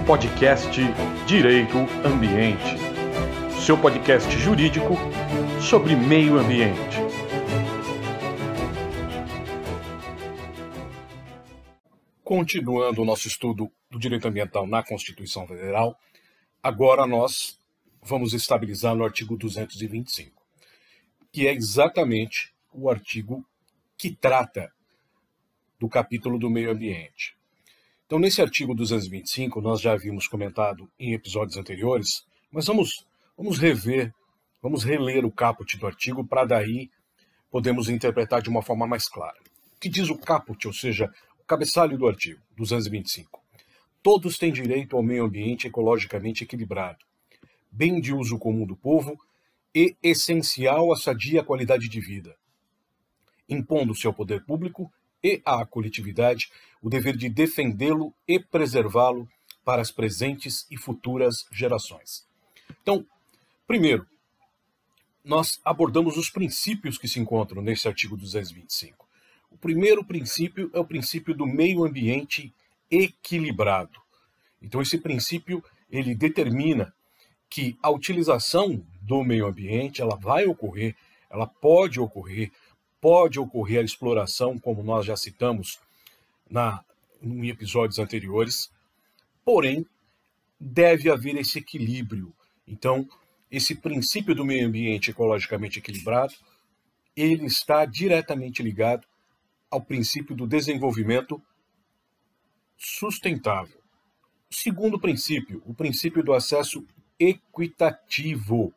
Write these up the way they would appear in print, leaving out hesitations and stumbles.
podcast Direito Ambiente, seu podcast jurídico sobre meio ambiente. Continuando o nosso estudo do direito ambiental na Constituição Federal, agora nós vamos estabilizar no artigo 225, que é exatamente o artigo que trata do capítulo do meio ambiente. Então, nesse artigo 225, nós já havíamos comentado em episódios anteriores, mas vamos reler o caput do artigo para daí podemos interpretar de uma forma mais clara. O que diz o caput, ou seja, o cabeçalho do artigo 225? Todos têm direito ao meio ambiente ecologicamente equilibrado, bem de uso comum do povo e essencial à sadia qualidade de vida, impondo-se ao poder público e à coletividade o dever de defendê-lo e preservá-lo para as presentes e futuras gerações. Então, primeiro, nós abordamos os princípios que se encontram nesse artigo 225. O primeiro princípio é o princípio do meio ambiente equilibrado. Então, esse princípio, ele determina que a utilização do meio ambiente, ela vai ocorrer, ela pode ocorrer a exploração, como nós já citamos em episódios anteriores, porém, deve haver esse equilíbrio. Então, esse princípio do meio ambiente ecologicamente equilibrado, ele está diretamente ligado ao princípio do desenvolvimento sustentável. O segundo princípio, o princípio do acesso equitativo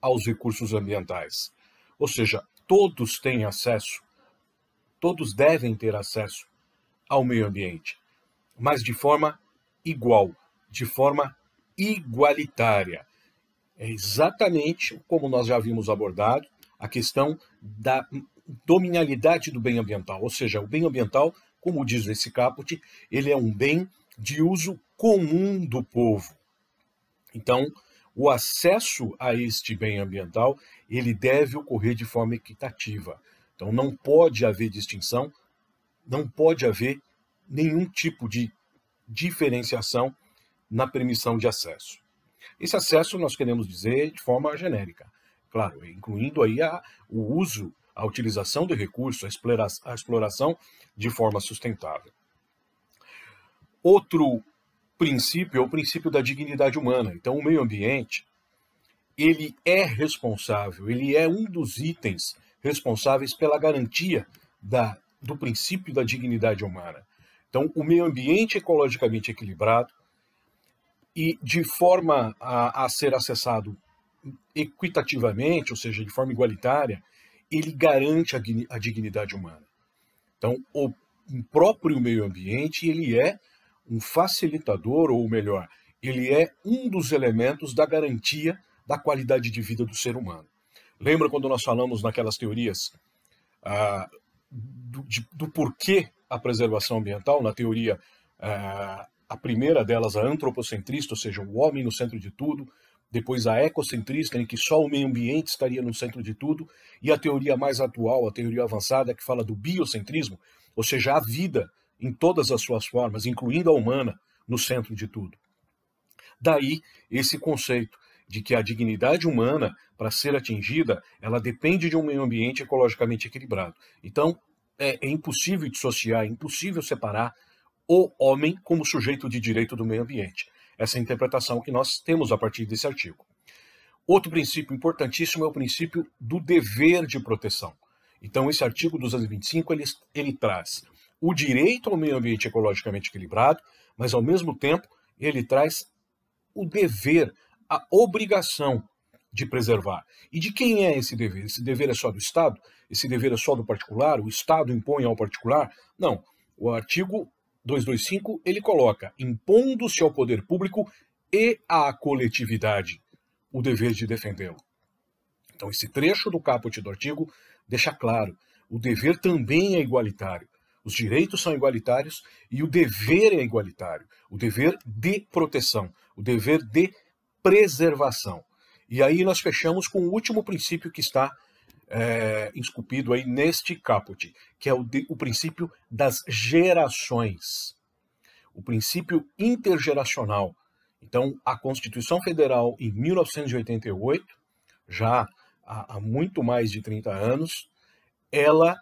aos recursos ambientais. Ou seja, todos têm acesso, todos devem ter acesso ao meio ambiente, mas de forma igual, de forma igualitária. É exatamente como nós já havíamos abordado a questão da dominialidade do bem ambiental, ou seja, o bem ambiental, como diz esse caput, ele é um bem de uso comum do povo. Então, o acesso a este bem ambiental, ele deve ocorrer de forma equitativa. Então, não pode haver distinção, não pode haver nenhum tipo de diferenciação na permissão de acesso. Esse acesso nós queremos dizer de forma genérica, claro, incluindo aí o uso, a utilização de recursos, a exploração de forma sustentável. Outro princípio é o princípio da dignidade humana. Então, o meio ambiente, ele é responsável, ele é um dos itens responsáveis pela garantia do princípio da dignidade humana. Então, o meio ambiente ecologicamente equilibrado e de forma a ser acessado equitativamente, ou seja, de forma igualitária, ele garante a dignidade humana. Então, o próprio meio ambiente, ele é um facilitador, ou melhor, ele é um dos elementos da garantia da qualidade de vida do ser humano. Lembra quando nós falamos naquelas teorias do porquê a preservação ambiental, na teoria, a primeira delas, a antropocentrista, ou seja, o homem no centro de tudo, depois a ecocentrista, em que só o meio ambiente estaria no centro de tudo, e a teoria mais atual, a teoria avançada, que fala do biocentrismo, ou seja, a vida em todas as suas formas, incluindo a humana, no centro de tudo. Daí esse conceito de que a dignidade humana, para ser atingida, ela depende de um meio ambiente ecologicamente equilibrado. Então, é impossível dissociar, é impossível separar o homem como sujeito de direito do meio ambiente. Essa é a interpretação que nós temos a partir desse artigo. Outro princípio importantíssimo é o princípio do dever de proteção. Então, esse artigo 225, ele traz o direito ao meio ambiente ecologicamente equilibrado, mas, ao mesmo tempo, ele traz o dever, a obrigação de preservar. E de quem é esse dever? Esse dever é só do Estado? Esse dever é só do particular? O Estado impõe ao particular? Não. O artigo 225, ele coloca, impondo-se ao poder público e à coletividade o dever de defendê-lo. Então, esse trecho do caput do artigo deixa claro, o dever também é igualitário. Os direitos são igualitários e o dever é igualitário. O dever de proteção, o dever de preservação. E aí nós fechamos com o último princípio que está esculpido aí neste caput, que é o princípio das gerações. O princípio intergeracional. Então, a Constituição Federal, em 1988, já há muito mais de 30 anos, ela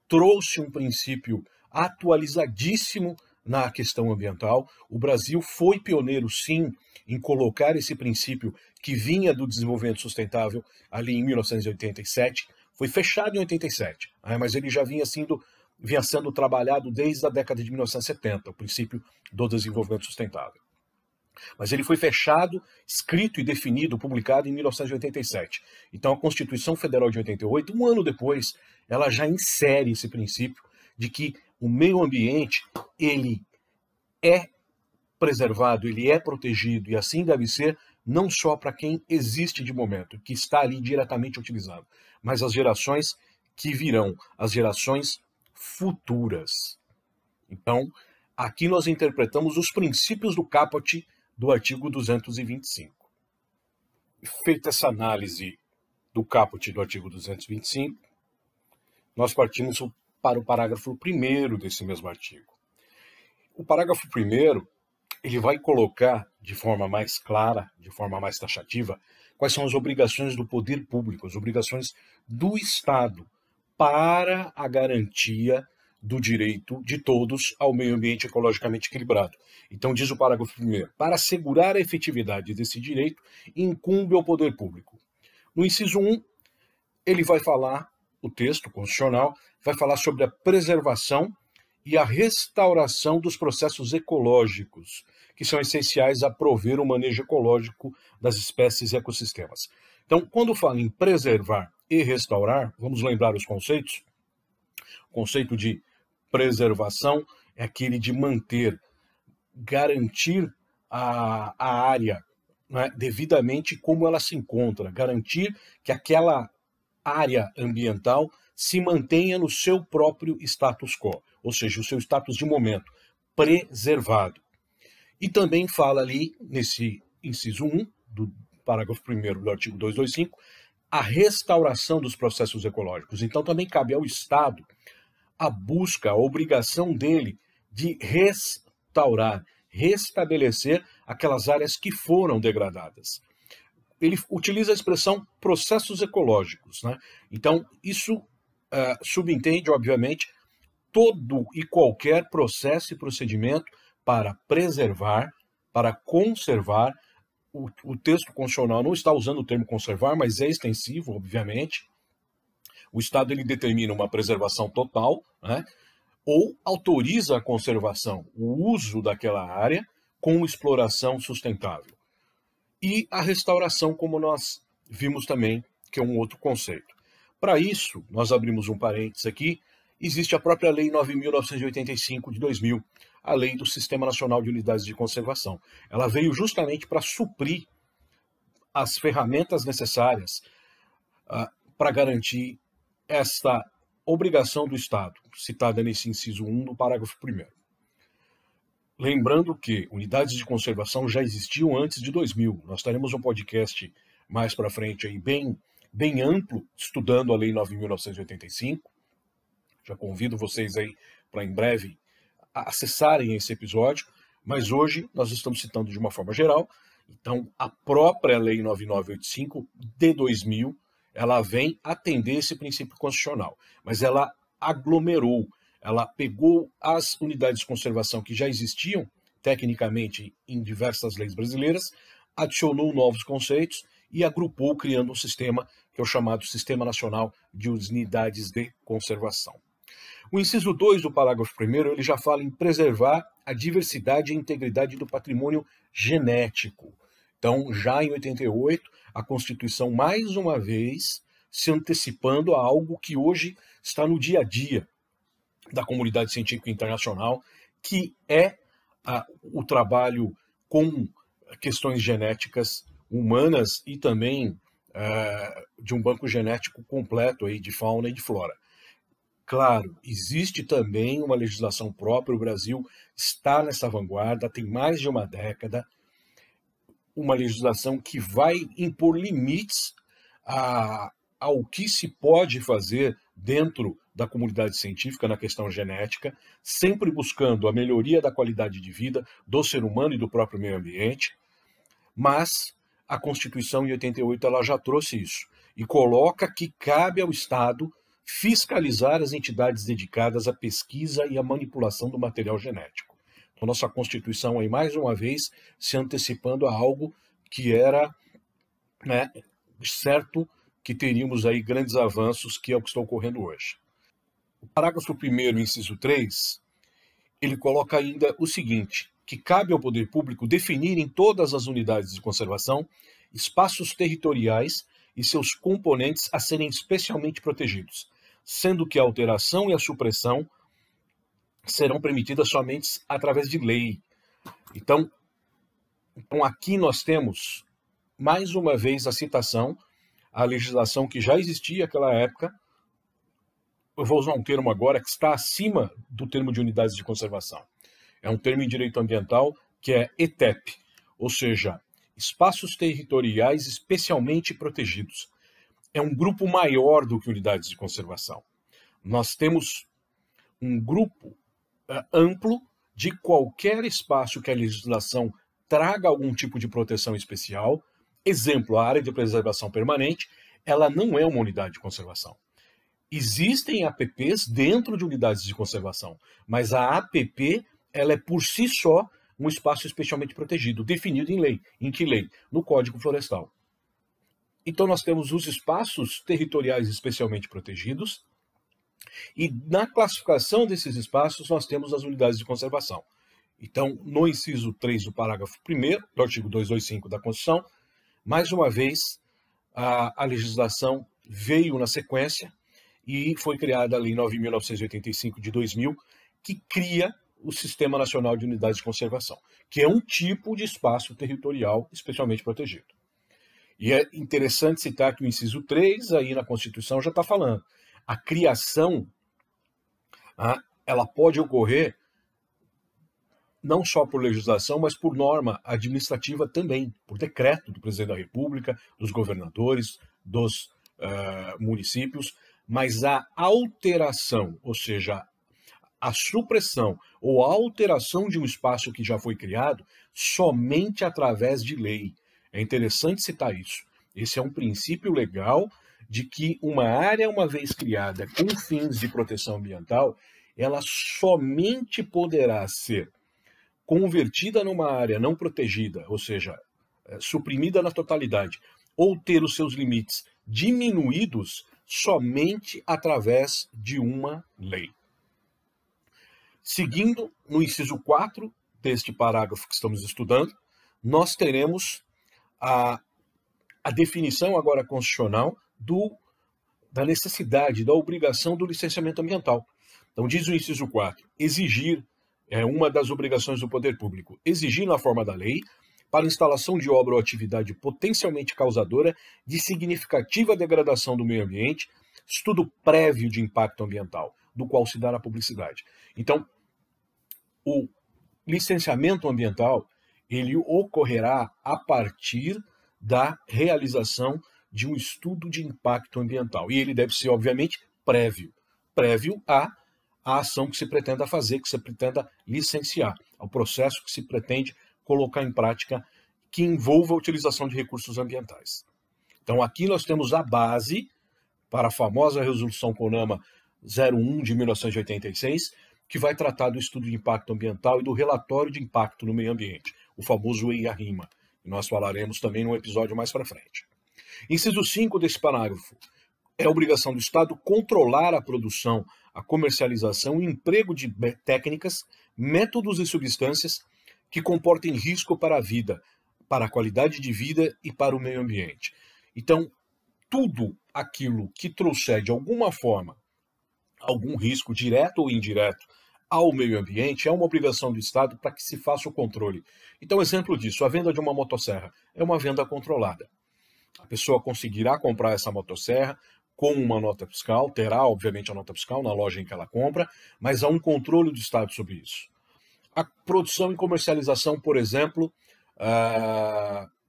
trouxe um princípio atualizadíssimo na questão ambiental. O Brasil foi pioneiro, sim, em colocar esse princípio que vinha do desenvolvimento sustentável ali em 1987. Foi fechado em 87, mas ele já vinha sendo trabalhado desde a década de 1970, o princípio do desenvolvimento sustentável. Mas ele foi fechado, escrito e definido, publicado em 1987. Então a Constituição Federal de 88, um ano depois, ela já insere esse princípio de que o meio ambiente, ele é preservado, ele é protegido, e assim deve ser, não só para quem existe de momento, que está ali diretamente utilizado, mas as gerações que virão, as gerações futuras. Então, aqui nós interpretamos os princípios do caput do artigo 225. Feita essa análise do caput do artigo 225, nós partimos para o parágrafo 1º desse mesmo artigo. O parágrafo 1º, ele vai colocar de forma mais clara, de forma mais taxativa, quais são as obrigações do poder público, as obrigações do Estado para a garantia do direito de todos ao meio ambiente ecologicamente equilibrado. Então, diz o parágrafo 1º, para assegurar a efetividade desse direito, incumbe ao poder público. No inciso 1, ele vai falar, o texto constitucional, vai falar sobre a preservação e a restauração dos processos ecológicos, que são essenciais a prover o manejo ecológico das espécies e ecossistemas. Então, quando fala em preservar e restaurar, vamos lembrar os conceitos. O conceito de preservação é aquele de manter, garantir a área, né, devidamente como ela se encontra, garantir que aquela área ambiental se mantenha no seu próprio status quo, ou seja, o seu status de momento, preservado. E também fala ali, nesse inciso 1, do parágrafo 1º do artigo 225, a restauração dos processos ecológicos. Então também cabe ao Estado a busca, a obrigação dele de restaurar, restabelecer aquelas áreas que foram degradadas. Ele utiliza a expressão processos ecológicos, né? Então, isso subentende, obviamente, todo e qualquer processo e procedimento para preservar, para conservar. O texto constitucional não está usando o termo conservar, mas é extensivo, obviamente. O Estado ele determina uma preservação total, né, ou autoriza a conservação, o uso daquela área com exploração sustentável. E a restauração, como nós vimos também, que é um outro conceito. Para isso, nós abrimos um parênteses aqui, existe a própria Lei 9.985 de 2000, a Lei do Sistema Nacional de Unidades de Conservação. Ela veio justamente para suprir as ferramentas necessárias para garantir esta obrigação do Estado, citada nesse inciso 1 do parágrafo 1º. Lembrando que unidades de conservação já existiam antes de 2000. Nós teremos um podcast mais para frente aí bem amplo, estudando a Lei 9.985. Já convido vocês aí para em breve acessarem esse episódio, mas hoje nós estamos citando de uma forma geral. Então, a própria Lei 9.985 de 2000, ela vem atender esse princípio constitucional, mas ela aglomerou, ela pegou as unidades de conservação que já existiam tecnicamente em diversas leis brasileiras, adicionou novos conceitos e agrupou, criando um sistema que é o chamado Sistema Nacional de Unidades de Conservação. O inciso 2 do parágrafo 1º, ele já fala em preservar a diversidade e a integridade do patrimônio genético. Então, já em 88, a Constituição, mais uma vez, se antecipando a algo que hoje está no dia a dia da comunidade científica internacional, que é o trabalho com questões genéticas humanas e também de um banco genético completo aí de fauna e de flora. Claro, existe também uma legislação própria, o Brasil está nessa vanguarda, tem mais de uma década, uma legislação que vai impor limites ao que se pode fazer dentro da comunidade científica na questão genética, sempre buscando a melhoria da qualidade de vida do ser humano e do próprio meio ambiente. mas a Constituição em 88 ela já trouxe isso e coloca que cabe ao Estado fiscalizar as entidades dedicadas à pesquisa e à manipulação do material genético. Então, nossa Constituição aí, mais uma vez, se antecipando a algo que era, né, certo que teríamos aí grandes avanços, que é o que está ocorrendo hoje. O parágrafo 1º, inciso 3, ele coloca ainda o seguinte, que cabe ao poder público definir em todas as unidades de conservação espaços territoriais e seus componentes a serem especialmente protegidos, sendo que a alteração e a supressão serão permitidas somente através de lei. Então aqui nós temos, mais uma vez, a citação à legislação que já existia naquela época. Eu vou usar um termo agora que está acima do termo de unidades de conservação. É um termo em direito ambiental que é ETEP, ou seja, espaços territoriais especialmente protegidos. É um grupo maior do que unidades de conservação. Nós temos um grupo amplo de qualquer espaço que a legislação traga algum tipo de proteção especial. Exemplo, a área de preservação permanente, ela não é uma unidade de conservação. Existem APPs dentro de unidades de conservação, mas a APP ela é por si só um espaço especialmente protegido, definido em lei. Em que lei? No Código Florestal. Então nós temos os espaços territoriais especialmente protegidos e na classificação desses espaços nós temos as unidades de conservação. Então, no inciso 3 do parágrafo 1º do artigo 225 da Constituição, mais uma vez a legislação veio na sequência e foi criada a Lei 9.985 de 2000, que cria o Sistema Nacional de Unidades de Conservação, que é um tipo de espaço territorial especialmente protegido. E é interessante citar que o inciso 3 aí na Constituição já está falando. A criação, ela pode ocorrer não só por legislação, mas por norma administrativa também, por decreto do presidente da República, dos governadores, dos municípios, mas a alteração, ou seja, a supressão ou a alteração de um espaço que já foi criado somente através de lei. É interessante citar isso. Esse é um princípio legal de que uma área, uma vez criada com fins de proteção ambiental, ela somente poderá ser convertida numa área não protegida, ou seja, suprimida na totalidade, ou ter os seus limites diminuídos somente através de uma lei. Seguindo no inciso 4 deste parágrafo que estamos estudando, nós teremos a definição agora constitucional da necessidade, da obrigação do licenciamento ambiental. Então diz o inciso 4, exigir, é uma das obrigações do poder público, exigir na forma da lei, para instalação de obra ou atividade potencialmente causadora de significativa degradação do meio ambiente, estudo prévio de impacto ambiental, do qual se dá na publicidade. Então, o licenciamento ambiental, ele ocorrerá a partir da realização de um estudo de impacto ambiental. E ele deve ser, obviamente, prévio à ação que se pretenda fazer, que se pretenda licenciar, ao processo que se pretende colocar em prática, que envolva a utilização de recursos ambientais. Então aqui nós temos a base para a famosa resolução CONAMA 01 de 1986, que vai tratar do estudo de impacto ambiental e do relatório de impacto no meio ambiente, o famoso EIA-RIMA, que nós falaremos também num episódio mais para frente. Inciso 5 desse parágrafo, é a obrigação do Estado controlar a produção, a comercialização e emprego de técnicas, métodos e substâncias que comportem risco para a vida, para a qualidade de vida e para o meio ambiente. Então, tudo aquilo que trouxer de alguma forma algum risco direto ou indireto ao meio ambiente é uma obrigação do Estado para que se faça o controle. Então, exemplo disso, a venda de uma motosserra é uma venda controlada. A pessoa conseguirá comprar essa motosserra com uma nota fiscal, terá, obviamente, a nota fiscal na loja em que ela compra, mas há um controle do Estado sobre isso. A produção e comercialização, por exemplo,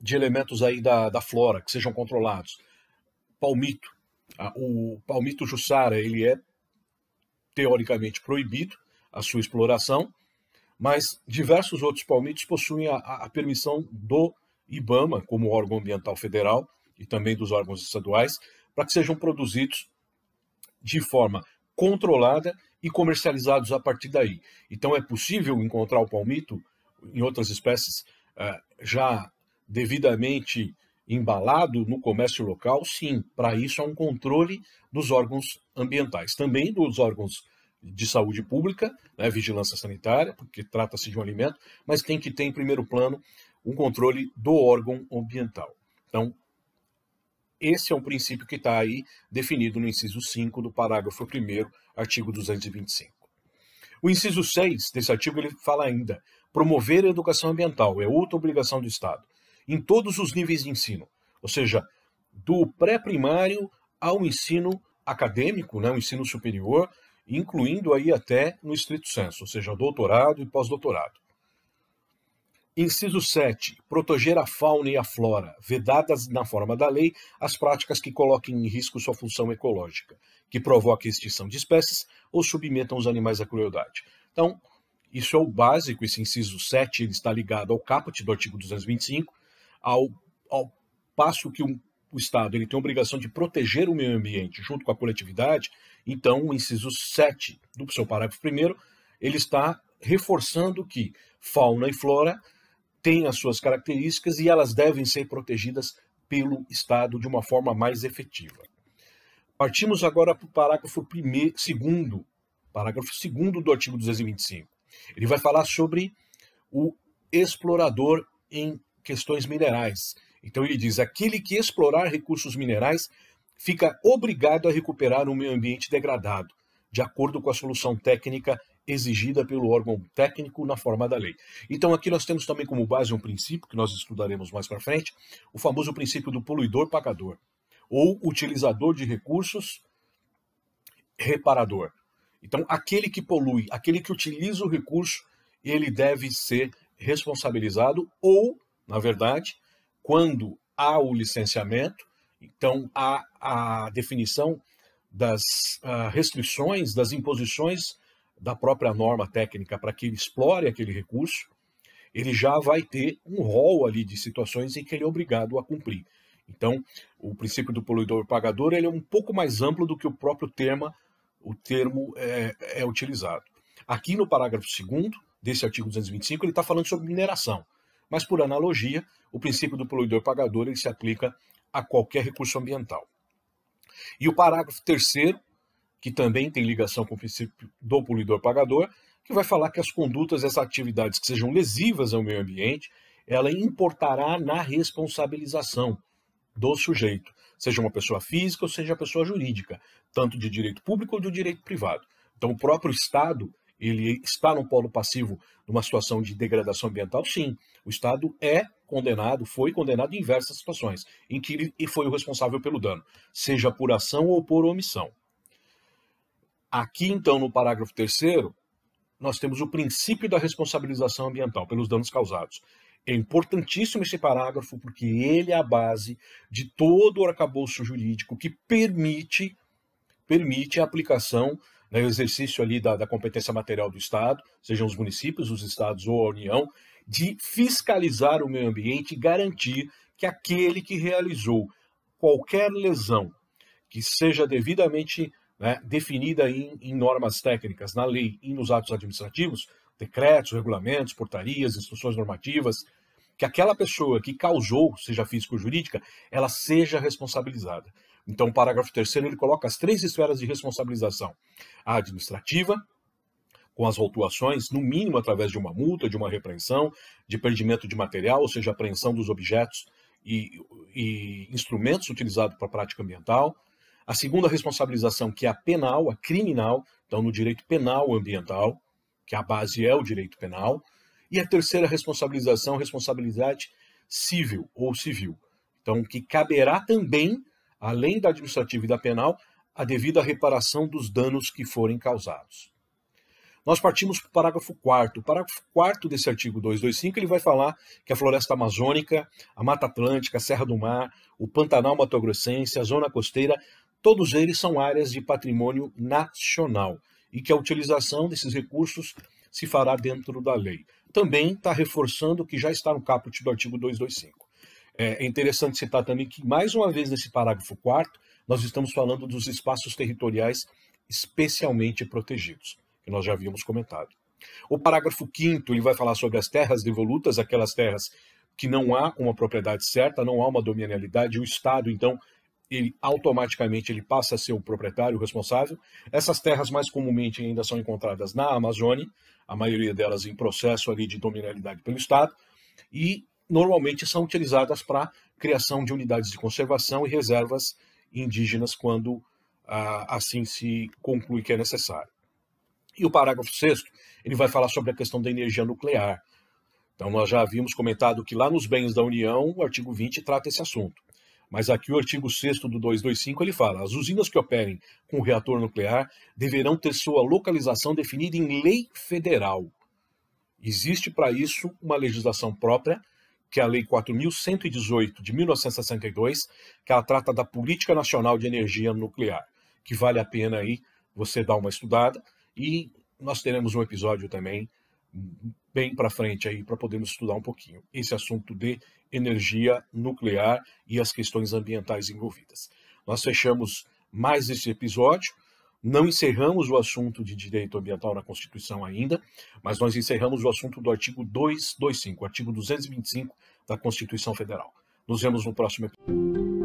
de elementos aí da flora, que sejam controlados. Palmito. O palmito jussara, ele é teoricamente proibido a sua exploração, mas diversos outros palmitos possuem a permissão do IBAMA, como órgão ambiental federal, e também dos órgãos estaduais, para que sejam produzidos de forma controlada e comercializados a partir daí. Então é possível encontrar o palmito em outras espécies já devidamente embalado no comércio local? Sim, para isso há um controle dos órgãos ambientais, também dos órgãos de saúde pública, né, vigilância sanitária, porque trata-se de um alimento, mas tem que ter em primeiro plano um controle do órgão ambiental. Então, esse é um princípio que está aí definido no inciso 5 do parágrafo 1º, artigo 225. O inciso 6 desse artigo ele fala ainda: promover a educação ambiental é outra obrigação do Estado, em todos os níveis de ensino, ou seja, do pré-primário ao ensino acadêmico, né, o ensino superior, incluindo aí até no estrito sensu, ou seja, doutorado e pós-doutorado. Inciso 7. Proteger a fauna e a flora, vedadas na forma da lei as práticas que coloquem em risco sua função ecológica, que provoquem extinção de espécies ou submetam os animais à crueldade. Então, isso é o básico, esse inciso 7 ele está ligado ao caput do artigo 225, ao passo que o Estado ele tem a obrigação de proteger o meio ambiente junto com a coletividade. Então, o inciso 7 do seu parágrafo 1º, ele está reforçando que fauna e flora têm as suas características e elas devem ser protegidas pelo Estado de uma forma mais efetiva. Partimos agora para o parágrafo 2º do artigo 225. Ele vai falar sobre o explorador em questões minerais. Então ele diz: aquele que explorar recursos minerais fica obrigado a recuperar o meio ambiente degradado, de acordo com a solução técnica exigida pelo órgão técnico na forma da lei. Então aqui nós temos também como base um princípio, que nós estudaremos mais para frente, o famoso princípio do poluidor-pagador, ou utilizador de recursos reparador. Então aquele que polui, aquele que utiliza o recurso, ele deve ser responsabilizado ou, na verdade, quando há o licenciamento, então há a definição das restrições, das imposições da própria norma técnica para que ele explore aquele recurso, ele já vai ter um rol ali de situações em que ele é obrigado a cumprir. Então, o princípio do poluidor-pagador ele é um pouco mais amplo do que o próprio termo é utilizado. Aqui no parágrafo 2º desse artigo 225, ele está falando sobre mineração, mas por analogia, o princípio do poluidor-pagador ele se aplica a qualquer recurso ambiental. E o parágrafo 3º, que também tem ligação com o princípio do poluidor-pagador, que vai falar que as condutas e as atividades que sejam lesivas ao meio ambiente, ela importará na responsabilização do sujeito, seja uma pessoa física ou seja uma pessoa jurídica, tanto de direito público ou de direito privado. Então o próprio Estado, ele está no polo passivo numa situação de degradação ambiental? Sim, o Estado é condenado, foi condenado em diversas situações, em que ele foi o responsável pelo dano, seja por ação ou por omissão. Aqui, então, no parágrafo 3º, nós temos o princípio da responsabilização ambiental pelos danos causados. É importantíssimo esse parágrafo porque ele é a base de todo o arcabouço jurídico que permite a aplicação, né, o exercício ali da competência material do Estado, sejam os municípios, os estados ou a União, de fiscalizar o meio ambiente e garantir que aquele que realizou qualquer lesão que seja devidamente definida em normas técnicas, na lei e nos atos administrativos, decretos, regulamentos, portarias, instruções normativas, que aquela pessoa que causou, seja física ou jurídica, ela seja responsabilizada. Então o parágrafo 3º ele coloca as 3 esferas de responsabilização: a administrativa, com as autuações, no mínimo através de uma multa, de uma repreensão, de perdimento de material, ou seja, apreensão dos objetos e instrumentos utilizados para a prática ambiental. A segunda responsabilização, que é a penal, a criminal, então no direito penal ambiental, que a base é o direito penal. E a terceira responsabilização, responsabilidade civil ou civil. Então, que caberá também, além da administrativa e da penal, a devida reparação dos danos que forem causados. Nós partimos para o parágrafo 4º. O parágrafo 4º desse artigo 225, ele vai falar que a floresta amazônica, a Mata Atlântica, a Serra do Mar, o Pantanal Mato-Grossense, a zona costeira, todos eles são áreas de patrimônio nacional e que a utilização desses recursos se fará dentro da lei. Também está reforçando o que já está no caput do artigo 225. É interessante citar também que, mais uma vez, nesse parágrafo 4º, nós estamos falando dos espaços territoriais especialmente protegidos, que nós já havíamos comentado. O parágrafo 5º, ele vai falar sobre as terras devolutas, aquelas terras que não há uma propriedade certa, não há uma dominialidade, o Estado, então, ele automaticamente ele passa a ser o proprietário, o responsável. Essas terras mais comumente ainda são encontradas na Amazônia, a maioria delas em processo ali de dominialidade pelo Estado, e normalmente são utilizadas para criação de unidades de conservação e reservas indígenas quando assim se conclui que é necessário. E o parágrafo 6º, ele vai falar sobre a questão da energia nuclear. Então nós já havíamos comentado que lá nos bens da União, o artigo 20 trata esse assunto. Mas aqui o artigo 6º do 225, ele fala: as usinas que operem com reator nuclear deverão ter sua localização definida em lei federal. Existe para isso uma legislação própria, que é a Lei 4.118 de 1962, que ela trata da Política Nacional de Energia Nuclear, que vale a pena aí você dar uma estudada, e nós teremos um episódio também bem para frente aí para podermos estudar um pouquinho esse assunto de energia nuclear e as questões ambientais envolvidas. Nós fechamos mais esse episódio. Não encerramos o assunto de direito ambiental na Constituição ainda, mas nós encerramos o assunto do artigo 225, artigo 225 da Constituição Federal. Nos vemos no próximo episódio.